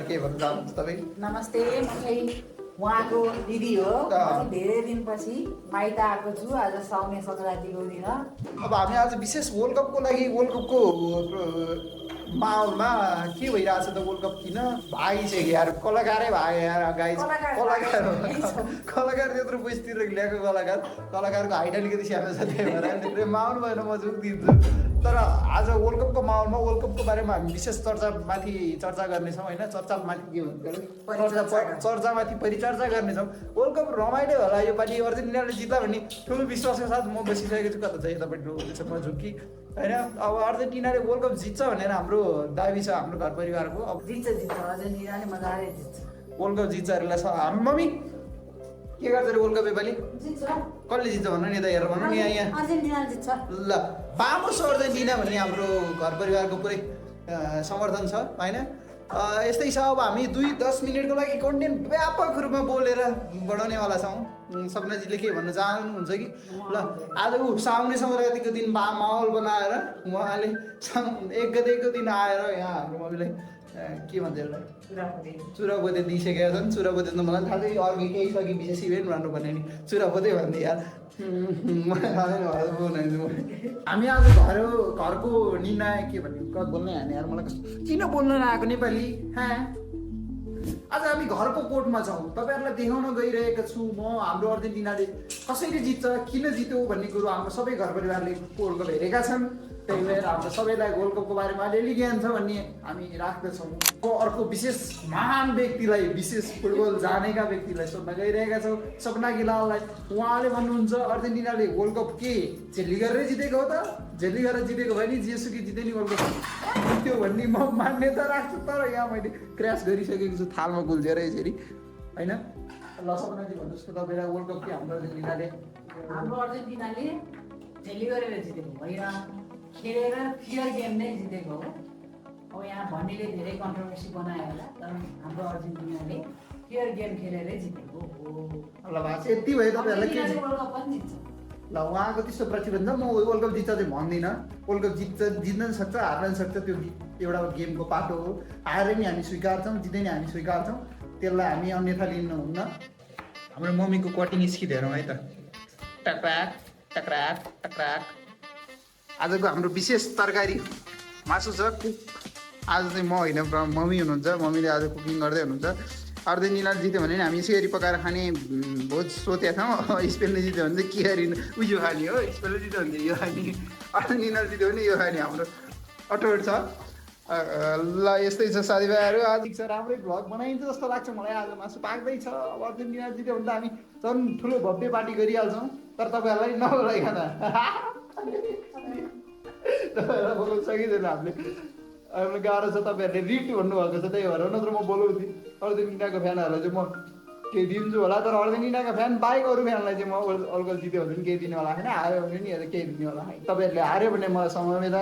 के भन्न चाहनुहुन्छ तपाईँ? नमस्ते, म चाहिँ उहाँको दिदी हो। धेरै दिनपछि माइत आएको छु आज साउने सङ्क्रान्तिको दिन। अब हामी आज विशेष वर्ल्ड कपको लागि वर्ल्ड कपको माहौलमा के भइरहेछ त वर्ल्ड कप किन भागिसक्यो यार, कलाकारै भाग्यो यार गाइज। कलाकार त्यत्रो पैसातिर ल्याएको कलाकारको हाइट अलिकति सानो छ, त्यही भएर माहौल भएर म जोग दिन्छु। तर आज वर्ल्ड कपको माहौलमा वर्ल्ड कपको बारेमा हामी विशेष चर्चा गर्नेछौँ होइन। चर्चामाथि के भन्छ, चर्चामाथि परिचर्चा गर्नेछौँ। वर्ल्ड कप रमाइलो होला योपालि, अर्जेन्टिनाले जित्ला भन्ने ठुलो विश्वासको साथ म बसिसकेको छु। कता चाहिँ तपाईँको म झुक्की होइन। अब अर्जेन्टिनाले वर्ल्ड कप जित्छ भनेर हाम्रो दाबी छ, हाम्रो घर परिवारको। अब जित्छ अर्जेन्टिनाले मजाले जित्छ, वर्ल्ड कप जित्छ अरे। हामी मम्मी के गर्छ अरे वर्ल्ड कप योपालि? जित्छ। कसले जित्छ भन्नु नि, यता हेरेर भनौँ नि। यहाँ अर्जेन्टिनाले जित्छ। ल बामोस अर्जेन्टिना भन्ने हाम्रो घर परिवारको पुरै समर्थन छ होइन। यस्तै छ। अब हामी 2-10 मिनटको लागि कन्टेन्ट व्यापक रूपमा बोलेर बढाउनेवाला छौँ। सपनाजीले के भन्न चाहनुहुन्छ कि? ल आज साउने सङ्क्रान्तिको दिन माहौल बनाएर उहाँले 1 गतेको दिन आएर यहाँ हाम्रो मम्मीलाई के भन्छ यसलाई चुरापोते दिइसकेका छन्। चुरापोते त मलाई थाहा थियो, अर्को केही छ कि विशेष इभेन्ट भन्नुपर्ने नि चुरापोते भन्ने यार। हामी आज घरको निर्णय के भन्ने बोल्नै हाने यार, मलाई किन बोल्न नआएको नेपाली। आज हामी घरको कोर्टमा छौँ, तपाईँहरूलाई देखाउन गइरहेको छु म हाम्रो अर्जेन्टिनाले कसरी जित्छ, किन जित्यो भन्ने कुरो हाम्रो सबै घर परिवारले वर्ल्ड कप हेरेका छन्। त्यही भएर हाम्रो सबैलाई वर्ल्ड कपको बारेमा अलिअलि ज्ञान छ भन्ने हामी राख्दछौँ। अर्को विशेष महान व्यक्तिलाई, विशेष फुटबल जानेका व्यक्तिलाई सोध्न गइरहेका छौँ, सपना गिलाललाई। उहाँले भन्नुहुन्छ अर्जेन्टिनाले वर्ल्ड कप के झेल्ली गरेर जितेको हो त? झेल्ली गरेर जितेको भयो नि, जेसुकै जिते नि वर्ल्ड कप जित्यो भन्ने म मान्यता राख्छु। तर यहाँ मैले क्र्यास गरिसकेको छु थालमा गुल्झेर यसरी होइन। ल सपनाजी भन्नुहोस् त, तपाईँलाई वर्ल्ड कप के हाम्रो अर्जेन्टिनाले झेल्ली गरेर जितेको होइन, खेलेर फियर गेम नै जितेको हो। अब यहाँ भन्नेले धेरै कन्ट्रोभर्सी बनायो होला, तर हाम्रो अर्जेन्टिनाले फियर गेम खेलेरै जितेको हो। ल भाइ यति भयो तपाईँहरूलाई के वर्ल्ड कप पनि जित्छ। ल उहाँको त्यस्तो प्रतिबन्ध, म वर्ल्ड कप जित्छ चाहिँ भन्दिनँ। वर्ल्ड कप जित्न पनि सक्छ, हार्न पनि सक्छ, त्यो एउटा गेमको पाटो हो। हारे नि हामी स्वीकार्छौँ, जिते नि हामी स्वीकार्छौँ, त्यसलाई हामी अन्यथा लिनुहुन्न। हाम्रो मम्मीको कटिङ स्किट हेरौँ है त। टक्राक टक्राक टक्राक। आजको हाम्रो विशेष तरकारी मासु छ। आज चाहिँ म होइन, मम्मी हुनुहुन्छ। मम्मीले आज कुकिङ गर्दै हुनुहुन्छ। अर्जेन्टिनाले जित्यो भने हामी यसरी पकाएर खाने भोज सोचेका छौँ। स्पेनले जित्यो भने चाहिँ के गरी उयो खाने हो, स्पेनले जित्यो भने चाहिँ यो खाने, अर्जेन्टिनाले जित्यो भने यो खाने। हाम्रो अठोट छ। ल यस्तै छ साथीभाइहरू। आज छ राम्रै भ्लग बनाइन्छ जस्तो लाग्छ मलाई। आज मासु पाक्दैछ। अब अर्जेन्टिना जित्यो भने त हामी झन् ठुलो भव्य पार्टी गरिहाल्छौँ, तर तपाईँहरूलाई नबोलाइकन। तपाईँहरूलाई बोलाउनु सकिँदैन हामीले। हामीलाई गाह्रो छ, तपाईँहरूले रिट भन्नुभएको छ, त्यही भएर नत्र म बोलाउँथेँ। अर्जेन्टिनाको फ्यानहरूलाई चाहिँ म केही दिन्छु होला, तर अर्जेन्टिनाको फ्यान बाहेक अरू फ्यानलाई चाहिँ म वर्ल्ड कप जित्यो भने पनि केही दिने होला छैन, हार्यो भने नि केही दिने होला। तपाईँहरूले हार्यो भने मलाई समवेदना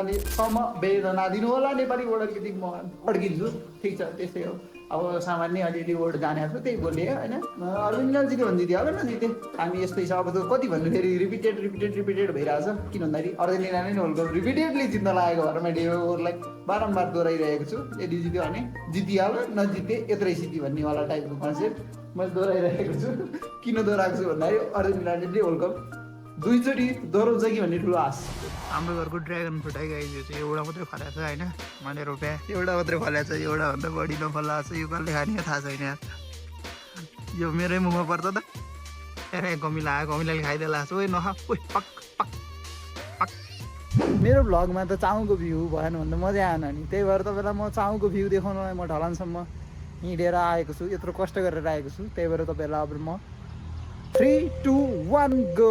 दिनु होला। नेपालीबाट अलिकति म अड्किन्छु, ठिक छ, त्यस्तै हो। अब सामान्य अलिअलि वर्ड जानेको छु, त्यही बोलेँ होइन। अर्जेन्टिना जित्यो भने जित्यो होला, नजित्यो हामी यस्तै छ। अब त कति भन्नु, फेरि रिपिटेड भइरहेछ। किन भन्दाखेरि अर्जेन्टिना नै वर्ल्ड कप रिपिटेडली जित्न लागेको भएर मैले यो वर्डलाई बारम्बार दोहोऱ्याइरहेको छु। यदि जित्यो भने जितिहाल्यो, नजिते यत्रै सिद्धि भन्नेवाला टाइपको कन्सेप्ट मैले दोहोऱ्याइरहेको छु। किन दोहोऱ्याएको छु भन्दाखेरि अर्जेन्टिनाले वर्ल्ड कप 2चोटि दोहोऱ्याउँछ कि भन्ने ठुलो आश। हाम्रो घरको ड्रागन फ्रुट आइगयो चाहिँ एउटा मात्रै फलेको छ होइन, मैले रोप्या एउटा मात्रै फलेको छ। एउटाभन्दा बढी नफलाएको छ। यो कसले खाने थाहा छैन यार। यो मेरै मुखमा पर्छ त। ए कमिलाले खाइदिएला ओ नखा ओ पक पक पक। मेरो भ्लगमा त चाउको भ्यू भएन भने त मजा आएन नि। त्यही भएर तपाईँलाई म चाउको भ्यू देखाउनलाई म ढलानसम्म हिँडेर आएको छु, यत्रो कष्ट गरेर आएको छु। त्यही भएर तपाईँहरूलाई अब म 3, 2, 1 गो।